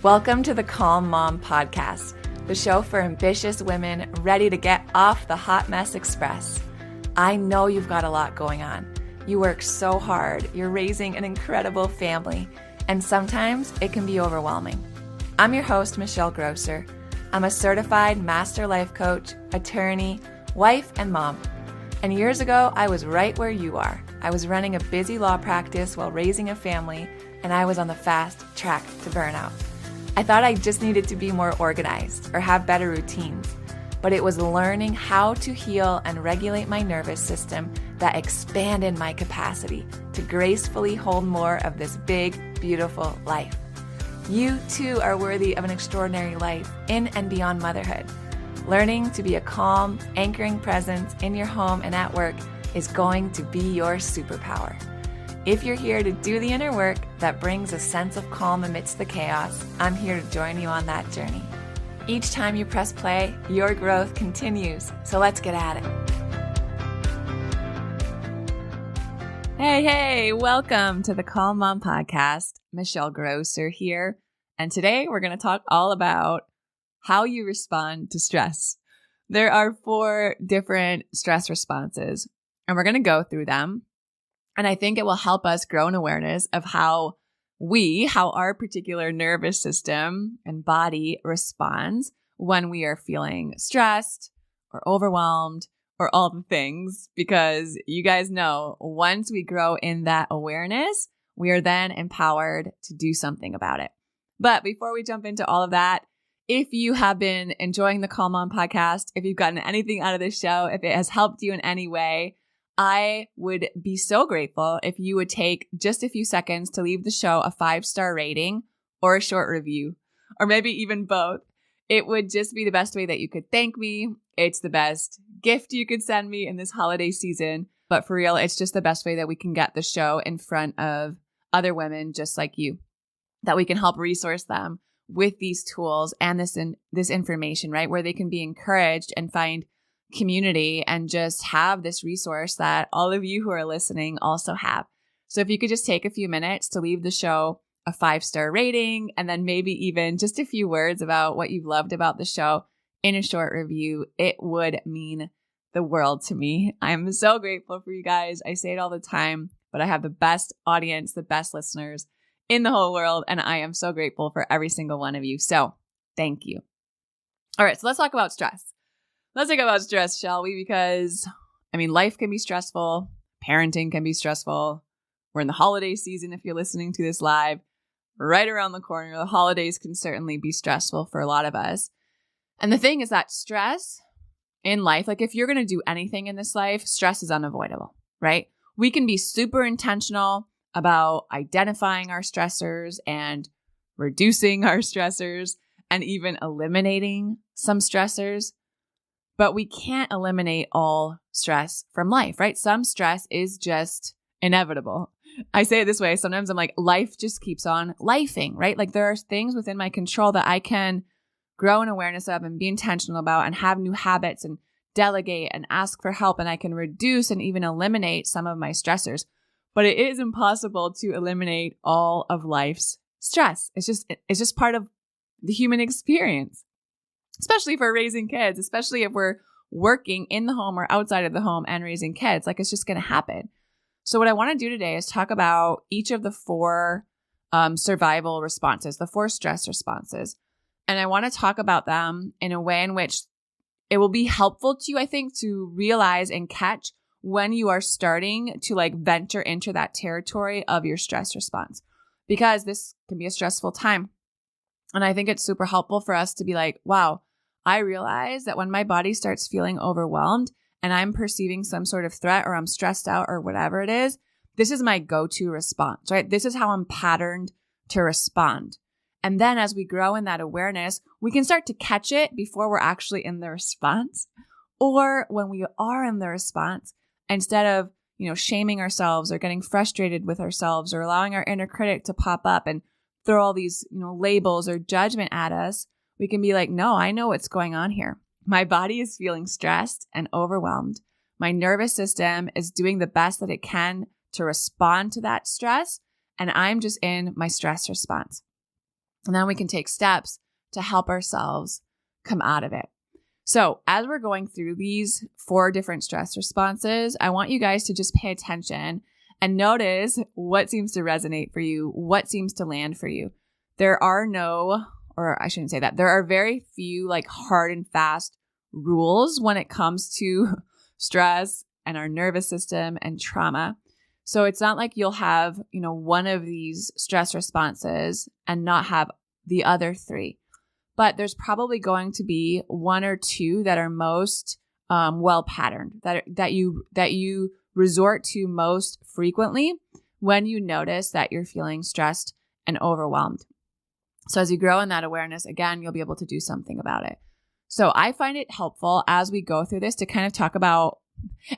Welcome to the Calm Mom Podcast, the show for ambitious women ready to get off the hot mess express. I know you've got a lot going on. You work so hard, you're raising an incredible family, and sometimes it can be overwhelming. I'm your host, Michelle Grosser. I'm a certified master life coach, attorney, wife, and mom. And years ago, I was right where you are. I was running a busy law practice while raising a family, and I was on the fast track to burnout. I thought I just needed to be more organized or have better routines, but it was learning how to heal and regulate my nervous system that expanded my capacity to gracefully hold more of this big, beautiful life. You too are worthy of an extraordinary life in and beyond motherhood. Learning to be a calm, anchoring presence in your home and at work is going to be your superpower. If you're here to do the inner work that brings a sense of calm amidst the chaos, I'm here to join you on that journey. Each time you press play, your growth continues. So let's get at it. Hey, welcome to the Calm Mom Podcast. Michelle Grosser here. And today we're going to talk all about how you respond to stress. There are 4 different stress responses, and we're going to go through them. And I think it will help us grow an awareness of how our particular nervous system and body responds when we are feeling stressed or overwhelmed or all the things. Because you guys know, once we grow in that awareness, we are then empowered to do something about it. But before we jump into all of that, if you have been enjoying the Calm Mom podcast, if you've gotten anything out of this show, if it has helped you in any way, I would be so grateful if you would take just a few seconds to leave the show a 5-star rating or a short review, or maybe even both. It would just be the best way that you could thank me. It's the best gift you could send me in this holiday season. But for real, it's just the best way that we can get the show in front of other women just like you, that we can help resource them with these tools and this information, right? Where they can be encouraged and find community and just have this resource that all of you who are listening also have. So if you could just take a few minutes to leave the show a 5-star rating and then maybe even just a few words about what you've loved about the show in a short review, it would mean the world to me. I'm so grateful for you guys. I say it all the time, but I have the best audience, the best listeners in the whole world, and I am so grateful for every single one of you. So thank you. All right, so let's talk about stress. Let's talk about stress, shall we? Because, life can be stressful. Parenting can be stressful. We're in the holiday season if you're listening to this live. Right around the corner, the holidays can certainly be stressful for a lot of us. And the thing is that stress in life, like if you're going to do anything in this life, stress is unavoidable, right? We can be super intentional about identifying our stressors and reducing our stressors and even eliminating some stressors. But we can't eliminate all stress from life, right? Some stress is just inevitable. I say it this way. Sometimes I'm like, life just keeps on lifing, right? Like there are things within my control that I can grow an awareness of and be intentional about and have new habits and delegate and ask for help. And I can reduce and even eliminate some of my stressors. But it is impossible to eliminate all of life's stress. It's just part of the human experience. Especially for raising kids, especially if we're working in the home or outside of the home and raising kids, like it's just going to happen. So what I want to do today is talk about each of the 4 survival responses, the 4 stress responses. And I want to talk about them in a way in which it will be helpful to you, I think, to realize and catch when you are starting to venture into that territory of your stress response, because this can be a stressful time. And I think it's super helpful for us to be like, wow, I realize that when my body starts feeling overwhelmed and I'm perceiving some sort of threat or I'm stressed out or whatever it is, this is my go-to response, right? This is how I'm patterned to respond. And then as we grow in that awareness, we can start to catch it before we're actually in the response. Or when we are in the response, instead of, shaming ourselves or getting frustrated with ourselves or allowing our inner critic to pop up and throw all these, labels or judgment at us, we can be like, no, I know what's going on here. My body is feeling stressed and overwhelmed. My nervous system is doing the best that it can to respond to that stress, and I'm just in my stress response. And then we can take steps to help ourselves come out of it. So as we're going through these 4 different stress responses, I want you guys to just pay attention and notice what seems to resonate for you, what seems to land for you. There are very few like hard and fast rules when it comes to stress and our nervous system and trauma. So it's not like you'll have, one of these stress responses and not have the other 3. But there's probably going to be 1 or 2 that are most well patterned, that you resort to most frequently when you notice that you're feeling stressed and overwhelmed. So as you grow in that awareness, again, you'll be able to do something about it. So I find it helpful as we go through this to kind of talk about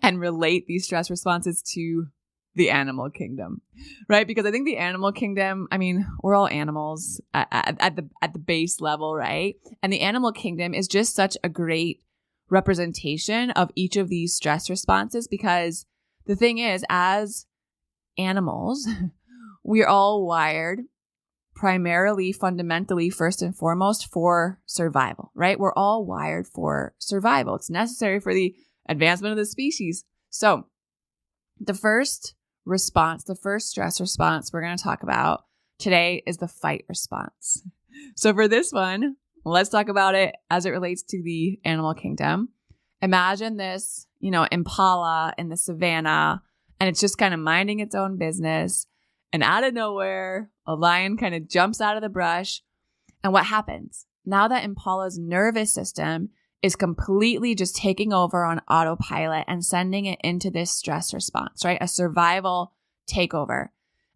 and relate these stress responses to the animal kingdom, right? Because I think the animal kingdom, we're all animals at the base level, right? And the animal kingdom is just such a great representation of each of these stress responses, because the thing is, as animals, we're all wired primarily, fundamentally, first and foremost, for survival, right? We're all wired for survival. It's necessary for the advancement of the species. So the first stress response we're going to talk about today is the fight response. So for this one, let's talk about it as it relates to the animal kingdom. Imagine this, impala in the savannah, and it's just kind of minding its own business. And out of nowhere, a lion kind of jumps out of the brush. And what happens? Now that impala's nervous system is completely just taking over on autopilot and sending it into this stress response, right? A survival takeover.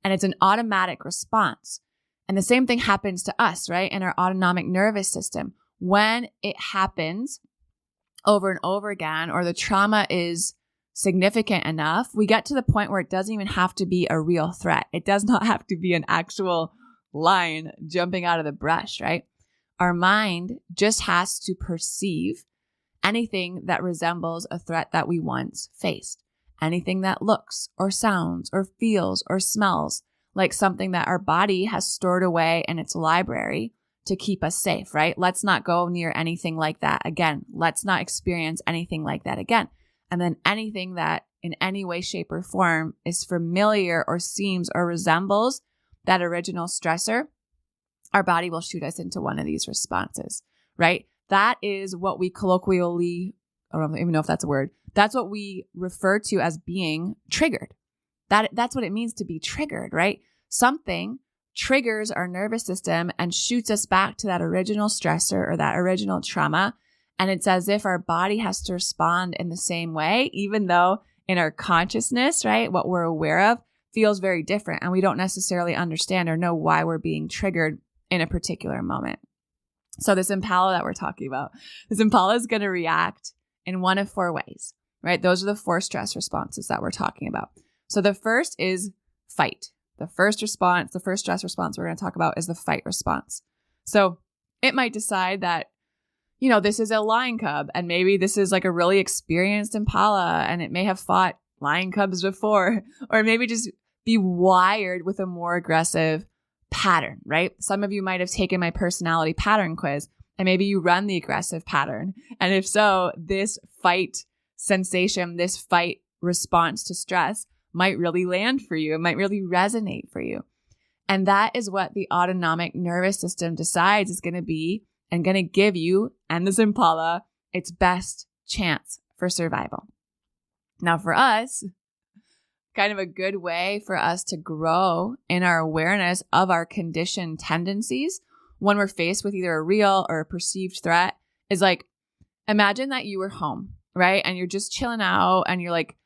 And it's an automatic response. And the same thing happens to us, right? In our autonomic nervous system. When it happens over and over again, or the trauma is significant enough, we get to the point where it doesn't even have to be a real threat. It does not have to be an actual lion jumping out of the brush, right? Our mind just has to perceive anything that resembles a threat that we once faced. Anything that looks or sounds or feels or smells like something that our body has stored away in its library to keep us safe, right? Let's not go near anything like that again. Let's not experience anything like that again. And then anything that in any way, shape, or form is familiar or seems or resembles that original stressor, our body will shoot us into one of these responses, right? That is what we colloquially, I don't even know if that's a word. That's what we refer to as being triggered. That's what it means to be triggered, right? Something triggers our nervous system and shoots us back to that original stressor or that original trauma. And it's as if our body has to respond in the same way, even though in our consciousness, right, what we're aware of feels very different. And we don't necessarily understand or know why we're being triggered in a particular moment. So this impala that we're talking about, this impala is going to react in one of 4 ways, right? Those are the 4 stress responses that we're talking about. So the first is fight. The first stress response we're going to talk about is the fight response. So it might decide that, this is a lion cub, and maybe this is like a really experienced impala, and it may have fought lion cubs before, or maybe just be wired with a more aggressive pattern, right? Some of you might have taken my personality pattern quiz, and maybe you run the aggressive pattern. And if so, this fight sensation, this fight response to stress might really land for you. It might really resonate for you. And that is what the autonomic nervous system decides is going to be and going to give you and this impala its best chance for survival. Now for us, kind of a good way for us to grow in our awareness of our conditioned tendencies when we're faced with either a real or a perceived threat is like, imagine that you were home, right? And you're just chilling out and you're like,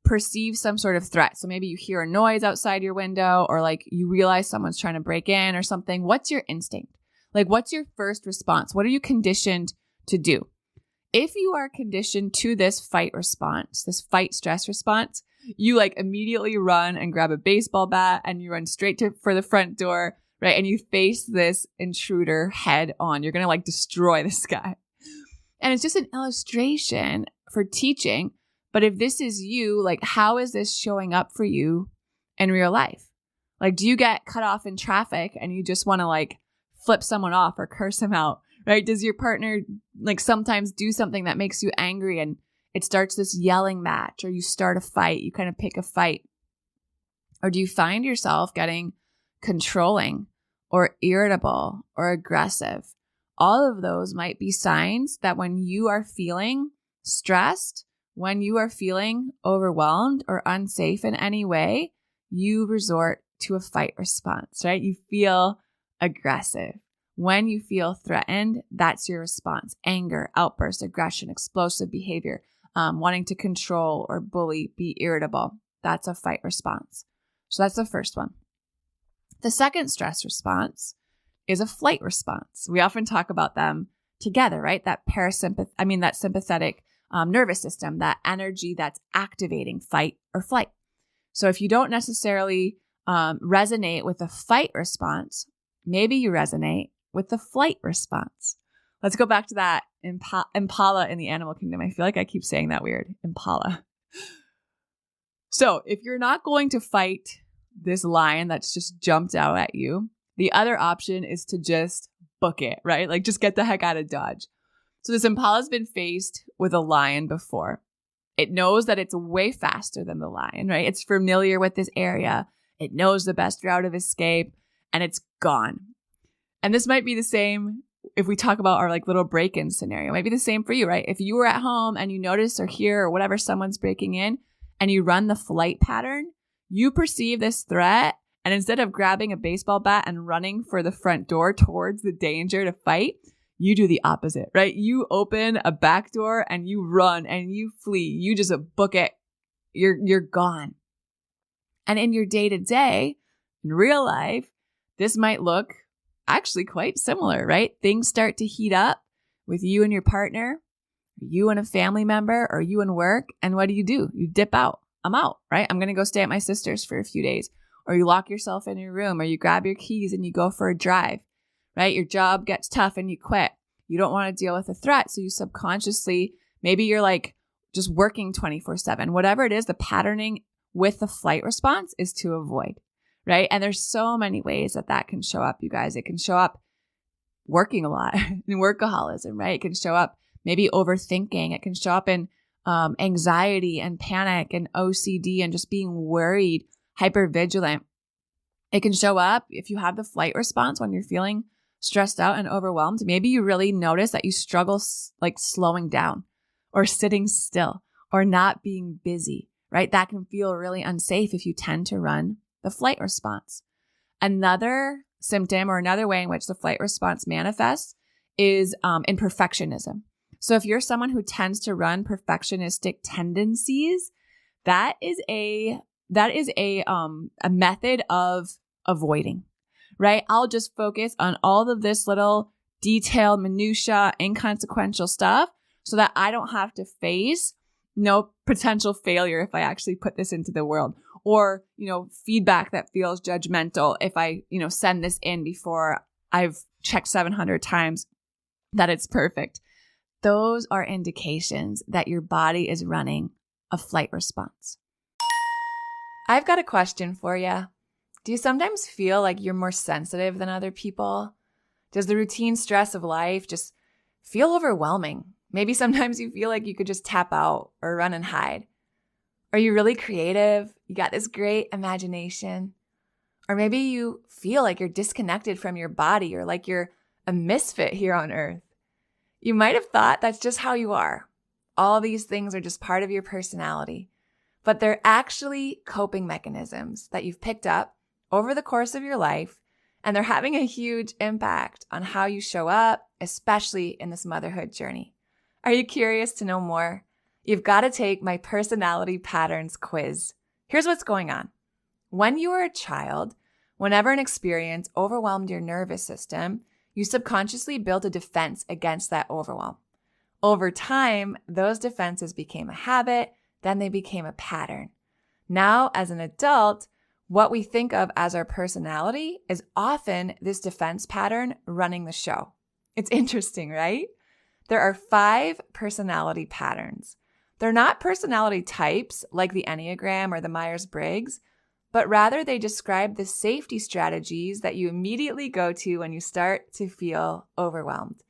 perceive some sort of threat. So maybe you hear a noise outside your window, or like you realize someone's trying to break in or something. What's your instinct? Like, what's your first response? What are you conditioned to do? If you are conditioned to this fight response, this fight stress response, you like immediately run and grab a baseball bat and you run straight for the front door, right? And you face this intruder head on. You're going to like destroy this guy. And it's just an illustration for teaching. But if this is you, like, how is this showing up for you in real life? Like, do you get cut off in traffic and you just want to like flip someone off or curse them out, right? Does your partner like sometimes do something that makes you angry and it starts this yelling match, or you start a fight, you kind of pick a fight? Or do you find yourself getting controlling or irritable or aggressive? All of those might be signs that when you are feeling stressed, when you are feeling overwhelmed or unsafe in any way, you resort to a fight response, right? You feel aggressive. When you feel threatened, that's your response. Anger, outburst, aggression, explosive behavior, wanting to control or bully, be irritable. That's a fight response. So that's the first one. The second stress response is a flight response. We often talk about them together, right? That sympathetic nervous system, that energy that's activating fight or flight. So if you don't necessarily resonate with the fight response, maybe you resonate with the flight response. Let's go back to that impala in the animal kingdom. I feel like I keep saying that weird. Impala. So if you're not going to fight this lion that's just jumped out at you, the other option is to just book it, right? Like just get the heck out of Dodge. So this impala's been faced with a lion before. It knows that it's way faster than the lion, right? It's familiar with this area. It knows the best route of escape, and it's gone. And this might be the same if we talk about our like little break-in scenario. It might be the same for you, right? If you were at home and you notice or hear or whatever someone's breaking in and you run the flight pattern, you perceive this threat, and instead of grabbing a baseball bat and running for the front door towards the danger to fight, you do the opposite, right? You open a back door and you run and you flee. You just book it. You're gone. And in your day-to-day, in real life, this might look actually quite similar, right? Things start to heat up with you and your partner, you and a family member, or you and work. And what do? You dip out. I'm out, right? I'm going to go stay at my sister's for a few days. Or you lock yourself in your room, or you grab your keys and you go for a drive, right? Your job gets tough and you quit. You don't want to deal with a threat. So you subconsciously, maybe you're like just working 24/7. Whatever it is, the patterning with the flight response is to avoid, right? And there's so many ways that can show up, you guys. It can show up working a lot in workaholism, right? It can show up maybe overthinking. It can show up in anxiety and panic and OCD and just being worried, hypervigilant. It can show up if you have the flight response when you're feeling stressed out and overwhelmed. Maybe you really notice that you struggle like slowing down or sitting still or not being busy, right? That can feel really unsafe if you tend to run the flight response. Another symptom or another way in which the flight response manifests is in perfectionism. So if you're someone who tends to run perfectionistic tendencies, that is a method of avoiding, right? I'll just focus on all of this little detailed, minutia, inconsequential stuff so that I don't have to face no potential failure if I actually put this into the world, or, feedback that feels judgmental if I, send this in before I've checked 700 times that it's perfect. Those are indications that your body is running a flight response. I've got a question for you. Do you sometimes feel like you're more sensitive than other people? Does the routine stress of life just feel overwhelming? Maybe sometimes you feel like you could just tap out or run and hide. Are you really creative? You got this great imagination? Or maybe you feel like you're disconnected from your body or like you're a misfit here on earth. You might have thought that's just how you are. All these things are just part of your personality. But they're actually coping mechanisms that you've picked up over the course of your life, and they're having a huge impact on how you show up, especially in this motherhood journey. Are you curious to know more? You've got to take my personality patterns quiz. Here's what's going on. When you were a child, whenever an experience overwhelmed your nervous system, you subconsciously built a defense against that overwhelm. Over time, those defenses became a habit, then they became a pattern. Now, as an adult, what we think of as our personality is often this defense pattern running the show. It's interesting, right? There are 5 personality patterns. They're not personality types like the Enneagram or the Myers-Briggs. but rather they describe the safety strategies that you immediately go to when you start to feel overwhelmed.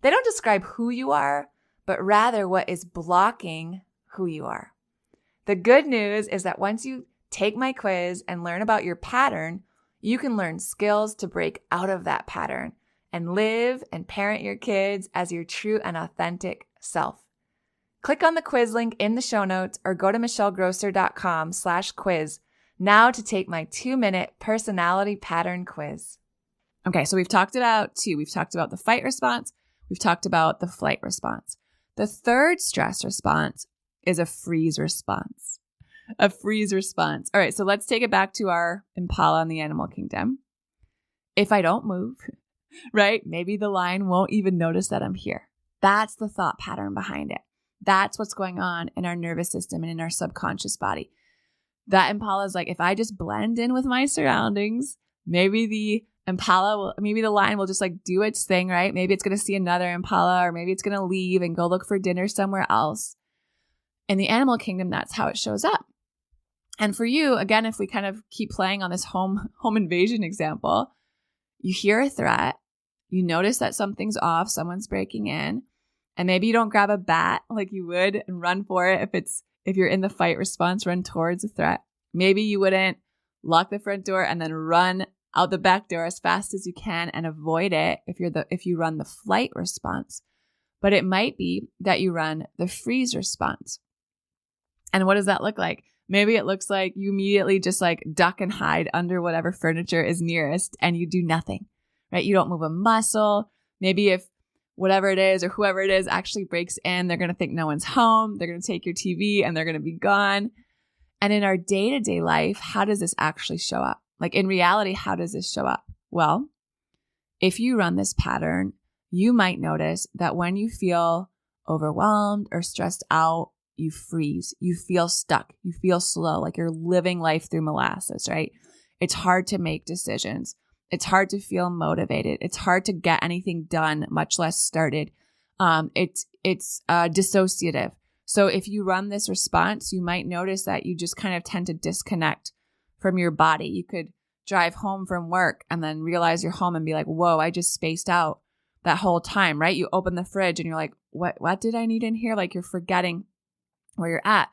They don't describe who you are, but rather what is blocking who you are. The good news is that once you take my quiz and learn about your pattern, you can learn skills to break out of that pattern and live and parent your kids as your true and authentic self. Click on the quiz link in the show notes or go to michellegrosser.com/quiz now to take my 2-minute personality pattern quiz. Okay, so we've talked about two. We've talked about the fight response. We've talked about the flight response. The third stress response is a freeze response. A freeze response. All right, so let's take it back to our impala in the animal kingdom. If I don't move, right, maybe the lion won't even notice that I'm here. That's the thought pattern behind it. That's what's going on in our nervous system and in our subconscious body. That impala is like, if I just blend in with my surroundings, maybe the lion will just like do its thing, right? Maybe it's going to see another impala, or maybe it's going to leave and go look for dinner somewhere else. In the animal kingdom, that's how it shows up. And for you, again, if we kind of keep playing on this home invasion example, you hear a threat, you notice that something's off, someone's breaking in, and maybe you don't grab a bat like you would and run for it if you're in the fight response, run towards a threat. Maybe you wouldn't lock the front door and then run out the back door as fast as you can and avoid it if you run the flight response. But it might be that you run the freeze response. And what does that look like? Maybe it looks like you immediately just like duck and hide under whatever furniture is nearest and you do nothing, right? You don't move a muscle. Maybe if whatever it is or whoever it is actually breaks in, they're going to think no one's home. They're going to take your TV and they're going to be gone. And in our day-to-day life, how does this actually show up? Like in reality, how does this show up? Well, if you run this pattern, you might notice that when you feel overwhelmed or stressed out, you freeze, you feel stuck, you feel slow, like you're living life through molasses, right? It's hard to make decisions. It's hard to feel motivated. It's hard to get anything done, much less started. It's dissociative. So if you run this response, you might notice that you just kind of tend to disconnect from your body. You could drive home from work and then realize you're home and be like, whoa, I just spaced out that whole time, right? You open the fridge and you're like, what did I need in here? Like you're forgetting where you're at.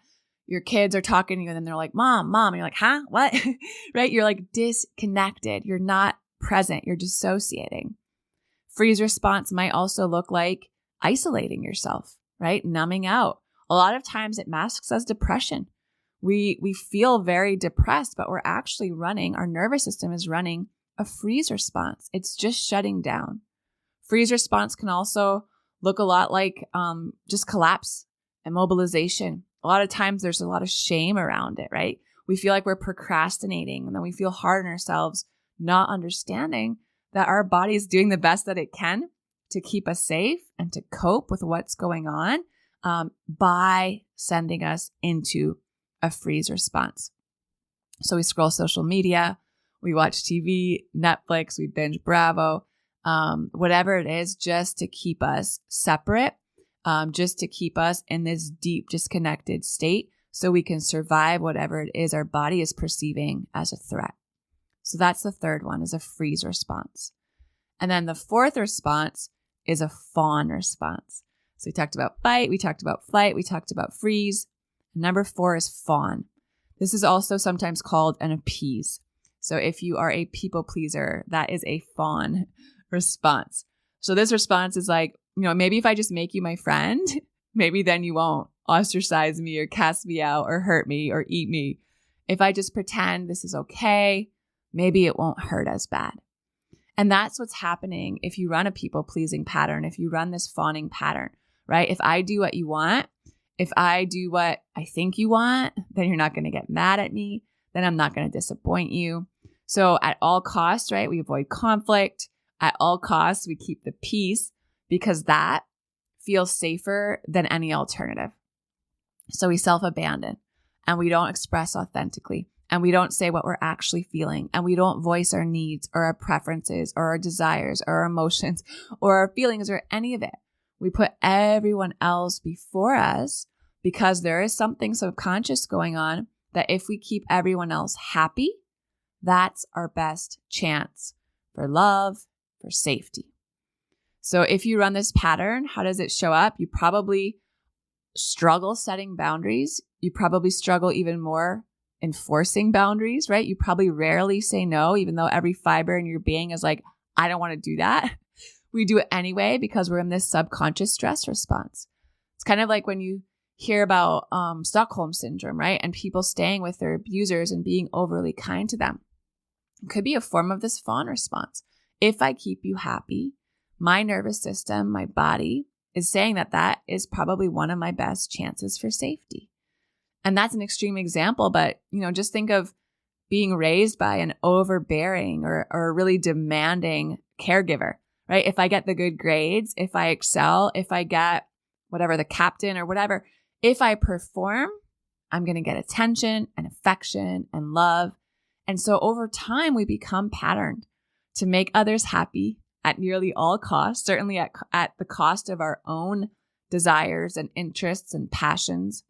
Your kids are talking to you and then they're like, mom. And you're like, huh? What? Right? You're like disconnected. You're not present. You're dissociating. Freeze response might also look like isolating yourself, right? Numbing out. A lot of times it masks as depression. We feel very depressed, but we're actually our nervous system is running a freeze response. It's just shutting down. Freeze response can also look a lot like just collapse, immobilization. A lot of times there's a lot of shame around it, right? We feel like we're procrastinating and then we feel hard on ourselves, not understanding that our body is doing the best that it can to keep us safe and to cope with what's going on by sending us into a freeze response. So we scroll social media, we watch TV, Netflix, we binge Bravo, whatever it is, just to keep us separate, just to keep us in this deep disconnected state so we can survive whatever it is our body is perceiving as a threat. So that's the third one, is a freeze response. And then the fourth response is a fawn response. So we talked about fight, we talked about flight, we talked about freeze. Number 4 is fawn. This is also sometimes called an appease. So if you are a people pleaser, that is a fawn response. So this response is like, maybe if I just make you my friend, maybe then you won't ostracize me or cast me out or hurt me or eat me. If I just pretend this is okay, maybe it won't hurt as bad. And that's what's happening if you run a people pleasing pattern, if you run this fawning pattern, right? If I do what you want, if I do what I think you want, then you're not going to get mad at me. Then I'm not going to disappoint you. So at all costs, right, we avoid conflict. At all costs, we keep the peace because that feels safer than any alternative. So we self-abandon and we don't express authentically and we don't say what we're actually feeling and we don't voice our needs or our preferences or our desires or our emotions or our feelings or any of it. We put everyone else before us because there is something subconscious going on that if we keep everyone else happy, that's our best chance for love, for safety. So if you run this pattern, how does it show up? You probably struggle setting boundaries. You probably struggle even more enforcing boundaries, right? You probably rarely say no, even though every fiber in your being is like, I don't want to do that. We do it anyway because we're in this subconscious stress response. It's kind of like when you hear about Stockholm syndrome, right? And people staying with their abusers and being overly kind to them. It could be a form of this fawn response. If I keep you happy, my nervous system, my body is saying that that is probably one of my best chances for safety. And that's an extreme example, but just think of being raised by an overbearing or a really demanding caregiver, right? If I get the good grades, if I excel, if I get whatever, the captain or whatever, if I perform, I'm going to get attention and affection and love. And so over time, we become patterned to make others happy at nearly all costs, certainly at the cost of our own desires and interests and passions,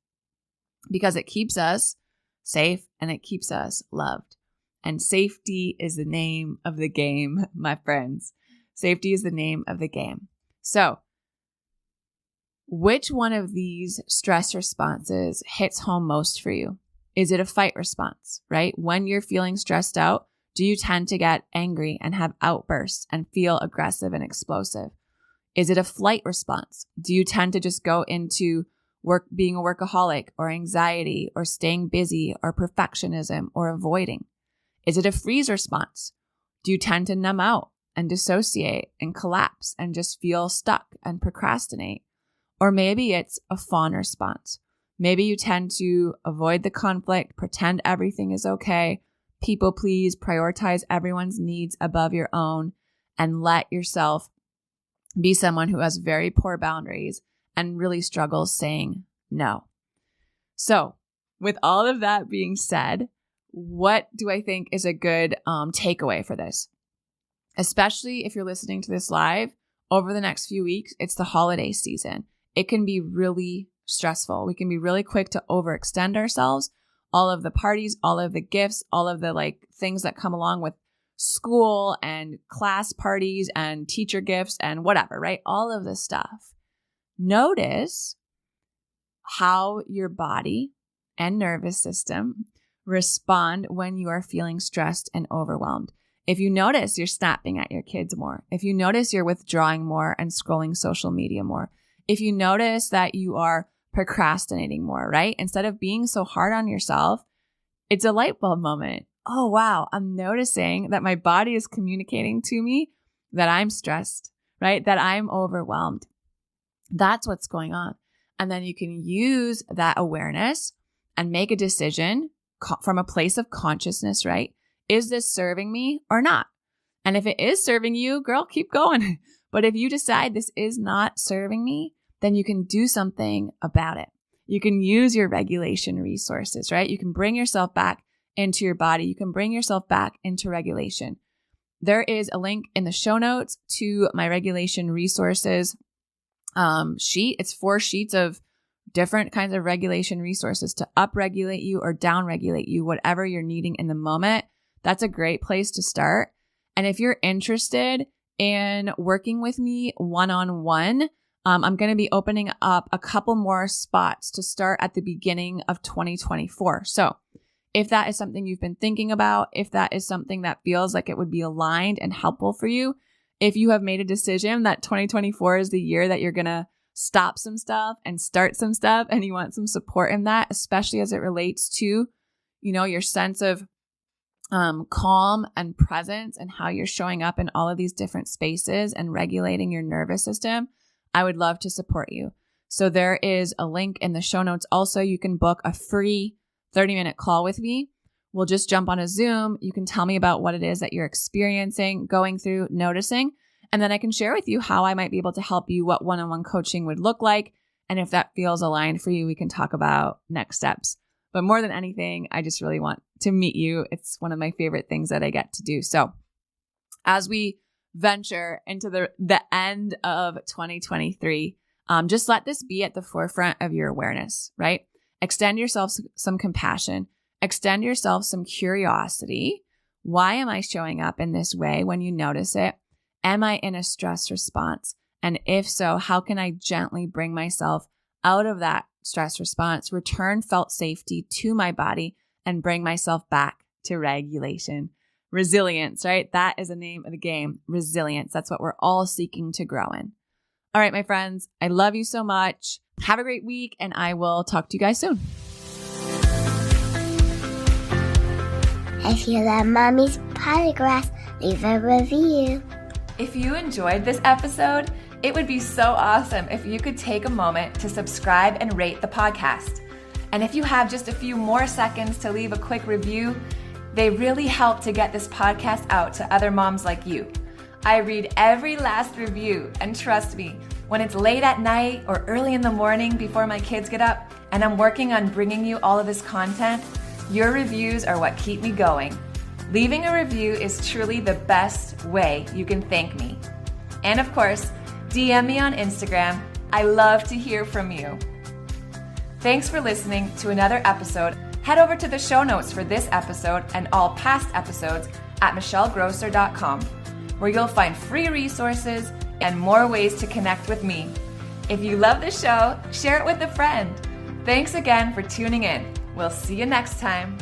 because it keeps us safe and it keeps us loved. And safety is the name of the game, my friends. Safety is the name of the game. So, which one of these stress responses hits home most for you? Is it a fight response, right? When you're feeling stressed out, do you tend to get angry and have outbursts and feel aggressive and explosive? Is it a flight response? Do you tend to just go into being a workaholic or anxiety or staying busy or perfectionism or avoiding? Is it a freeze response? Do you tend to numb out and dissociate and collapse and just feel stuck and procrastinate? Or maybe it's a fawn response. Maybe you tend to avoid the conflict, pretend everything is okay, people please, prioritize everyone's needs above your own, and let yourself be someone who has very poor boundaries and really struggles saying no. So with all of that being said, what do I think is a good takeaway for this? Especially if you're listening to this live over the next few weeks, it's the holiday season. It can be really stressful. We can be really quick to overextend ourselves. All of the parties, all of the gifts, all of the things that come along with school and class parties and teacher gifts and whatever, right? All of this stuff. Notice how your body and nervous system respond when you are feeling stressed and overwhelmed. If you notice you're snapping at your kids more, if you notice you're withdrawing more and scrolling social media more, if you notice that you are procrastinating more, right? Instead of being so hard on yourself, it's a light bulb moment. Oh, wow. I'm noticing that my body is communicating to me that I'm stressed, right? That I'm overwhelmed. That's what's going on. And then you can use that awareness and make a decision from a place of consciousness, right? Is this serving me or not? And if it is serving you, girl, keep going. But if you decide this is not serving me, then you can do something about it. You can use your regulation resources, right? You can bring yourself back into your body. You can bring yourself back into regulation. There is a link in the show notes to my regulation resources sheet. It's 4 sheets of different kinds of regulation resources to upregulate you or downregulate you, whatever you're needing in the moment. That's a great place to start. And if you're interested in working with me one-on-one, I'm going to be opening up a couple more spots to start at the beginning of 2024. So if that is something you've been thinking about, if that is something that feels like it would be aligned and helpful for you, if you have made a decision that 2024 is the year that you're going to stop some stuff and start some stuff and you want some support in that, especially as it relates to, your sense of calm and presence and how you're showing up in all of these different spaces and regulating your nervous system, I would love to support you. So there is a link in the show notes. Also, you can book a free 30-minute call with me. We'll just jump on a Zoom. You can tell me about what it is that you're experiencing, going through, noticing, and then I can share with you how I might be able to help you, what one-on-one coaching would look like. And if that feels aligned for you, we can talk about next steps. But more than anything, I just really want to meet you. It's one of my favorite things that I get to do. So as we venture into the end of 2023, just let this be at the forefront of your awareness, right? Extend yourself some compassion Extend yourself some curiosity. Why am I showing up in this way when you notice it? Am I in a stress response? And if so, how can I gently bring myself out of that stress response, return felt safety to my body, and bring myself back to regulation? Resilience, right? That is the name of the game. Resilience. That's what we're all seeking to grow in. All right, my friends, I love you so much. Have a great week, and I will talk to you guys soon. If you love Mommy's Polygraphs, leave a review. If you enjoyed this episode, it would be so awesome if you could take a moment to subscribe and rate the podcast. And if you have just a few more seconds to leave a quick review, they really help to get this podcast out to other moms like you. I read every last review, and trust me, when it's late at night or early in the morning before my kids get up and I'm working on bringing you all of this content, your reviews are what keep me going. Leaving a review is truly the best way you can thank me. And of course, DM me on Instagram. I love to hear from you. Thanks for listening to another episode. Head over to the show notes for this episode and all past episodes at michellegrosser.com, where you'll find free resources and more ways to connect with me. If you love the show, share it with a friend. Thanks again for tuning in. We'll see you next time.